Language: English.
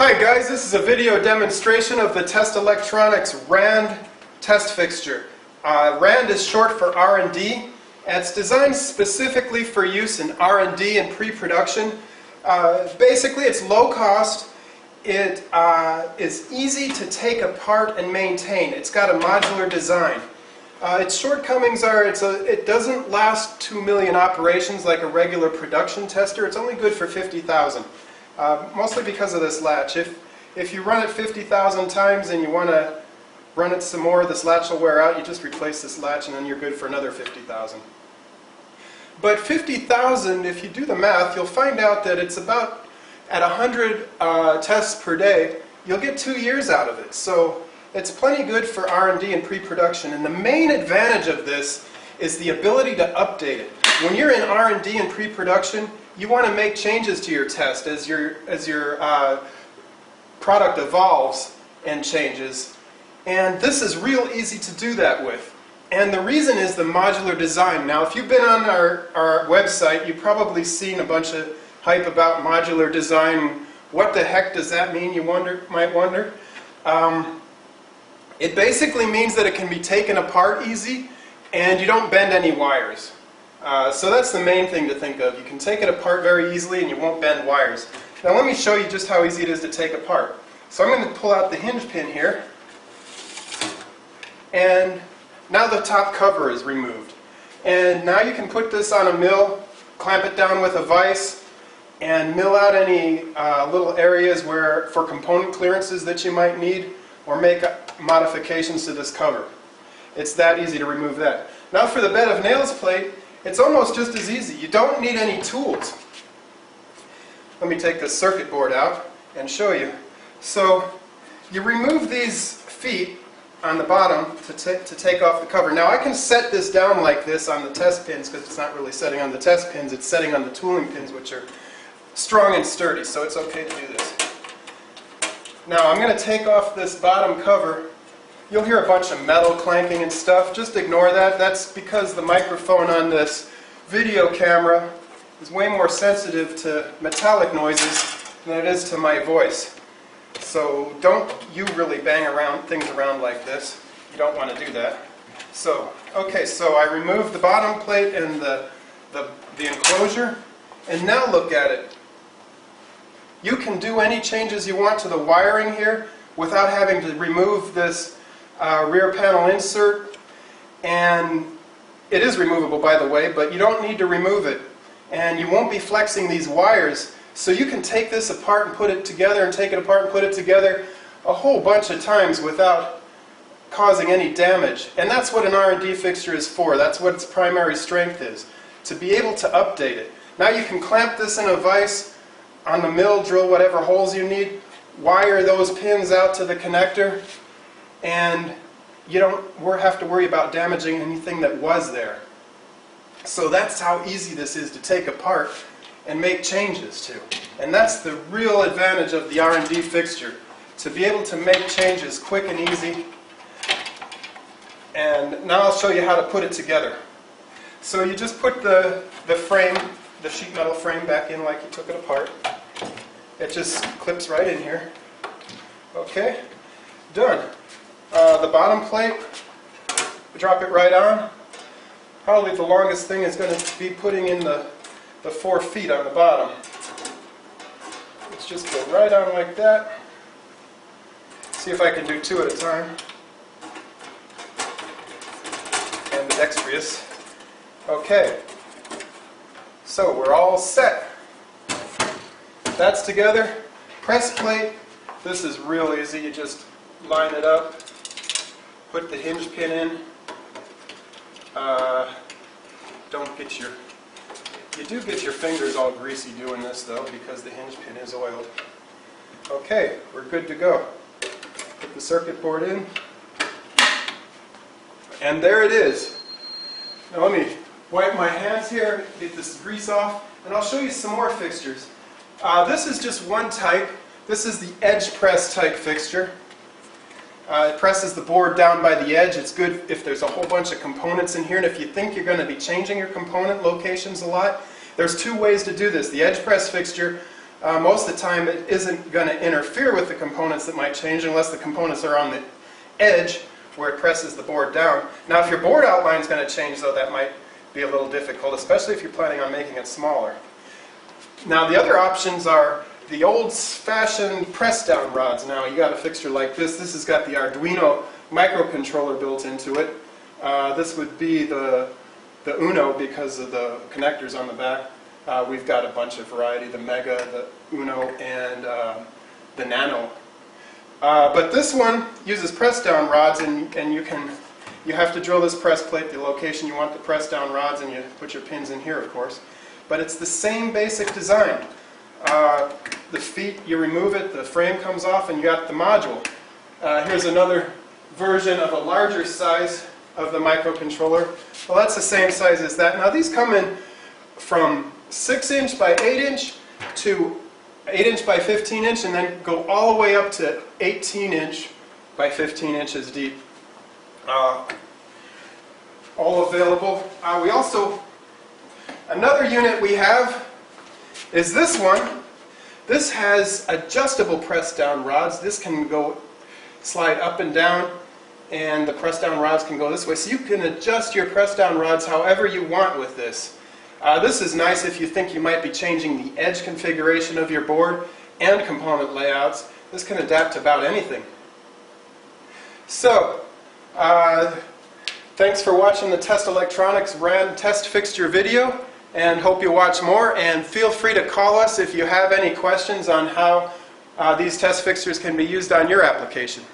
Hi guys, this is a video demonstration of the Test Electronics RAND test fixture. RAND is short for R&D, and it's designed specifically for use in R&D and pre-production. Basically, it's low cost. It is easy to take apart and maintain. It's got a modular design. Its shortcomings are it doesn't last 2 million operations like a regular production tester. It's only good for 50,000. Mostly because of this latch. If you run it 50,000 times and you want to run it some more, this latch will wear out. You just replace this latch and then you're good for another 50,000. But 50,000, if you do the math, you'll find out that it's about at 100 tests per day, you'll get 2 years out of it. So it's plenty good for R&D and pre-production. And the main advantage of this is the ability to update it. When you're in R&D and pre-production, you want to make changes to your test as your product evolves and changes. And this is real easy to do that with. And the reason is the modular design. Now, if you've been on our website, you've probably seen a bunch of hype about modular design. What the heck does that mean, you might wonder? It basically means that it can be taken apart easy and you don't bend any wires. So that's the main thing to think of. You can take it apart very easily and you won't bend wires. Now let me show you just how easy it is to take apart. So I'm going to pull out the hinge pin here, and now the top cover is removed. And now you can put this on a mill, clamp it down with a vise, and mill out any little areas for component clearances that you might need, or make modifications to this cover. It's that easy to remove that. Now for the bed of nails plate, it's almost just as easy. You don't need any tools. Let me take this circuit board out and show you. So you remove these feet on the bottom to take off the cover. Now I can set this down like this on the test pins because it's not really setting on the test pins, it's setting on the tooling pins, which are strong and sturdy, so it's okay to do this. Now I'm going to take off this bottom cover. You'll hear a bunch of metal clanking and stuff. Just ignore that. That's because the microphone on this video camera is way more sensitive to metallic noises than it is to my voice. So don't you really bang things around like this. You don't want to do that. So, okay, so I removed the bottom plate and the enclosure, and now look at it. You can do any changes you want to the wiring here without having to remove this rear panel insert, and it is removable, by the way, but you don't need to remove it, and you won't be flexing these wires, so you can take this apart and put it together and take it apart and put it together a whole bunch of times without causing any damage. And that's what an R&D fixture is for. That's what its primary strength is, to be able to update it. Now you can clamp this in a vise on the mill, drill whatever holes you need, wire those pins out to the connector, and you don't have to worry about damaging anything that was there. So that's how easy this is to take apart and make changes to. And that's the real advantage of the R&D fixture, to be able to make changes quick and easy. And now I'll show you how to put it together. So you just put the frame, the sheet metal frame, back in like you took it apart. It just clips right in here. Okay, done. The bottom plate, drop it right on. Probably the longest thing is going to be putting in the 4 feet on the bottom. Let's just go right on like that. See if I can do 2 at a time. And dexterous. Okay, so we're all set. That's together. Press plate. This is real easy. You just line it up. Put the hinge pin in. You do get your fingers all greasy doing this though, because the hinge pin is oiled. Okay, we're good to go. Put the circuit board in. And there it is. Now let me wipe my hands here, get this grease off, and I'll show you some more fixtures. This is just one type. This is the edge press type fixture. It presses the board down by the edge. It's good if there's a whole bunch of components in here, and if you think you're going to be changing your component locations a lot, there's 2 ways to do this. The edge press fixture most of the time it isn't going to interfere with the components that might change unless the components are on the edge where it presses the board down. Now if your board outline is going to change, though, that might be a little difficult, especially if you're planning on making it smaller. Now the other options are the old-fashioned press-down rods. Now you got a fixture like this. This has got the Arduino microcontroller built into it. This would be the Uno because of the connectors on the back. We've got a bunch of variety, the Mega, the Uno, and the Nano. But this one uses press-down rods, and you have to drill this press plate, the location you want the press-down rods, and you put your pins in here, of course. But it's the same basic design. The feet, you remove it, the frame comes off, and you got the module. Here's another version of a larger size of the microcontroller. Well, that's the same size as that. Now these come in from 6" by 8" to 8" by 15" and then go all the way up to 18" by 15 inches deep. All available. We also, another unit we have is this one. This has adjustable press down rods. This can go slide up and down, and the press down rods can go this way. So you can adjust your press down rods however you want with this. This is nice if you think you might be changing the edge configuration of your board and component layouts. This can adapt to about anything. So, thanks for watching the Test Electronics RAN test fixture video, and hope you watch more, and feel free to call us if you have any questions on how these test fixtures can be used on your application.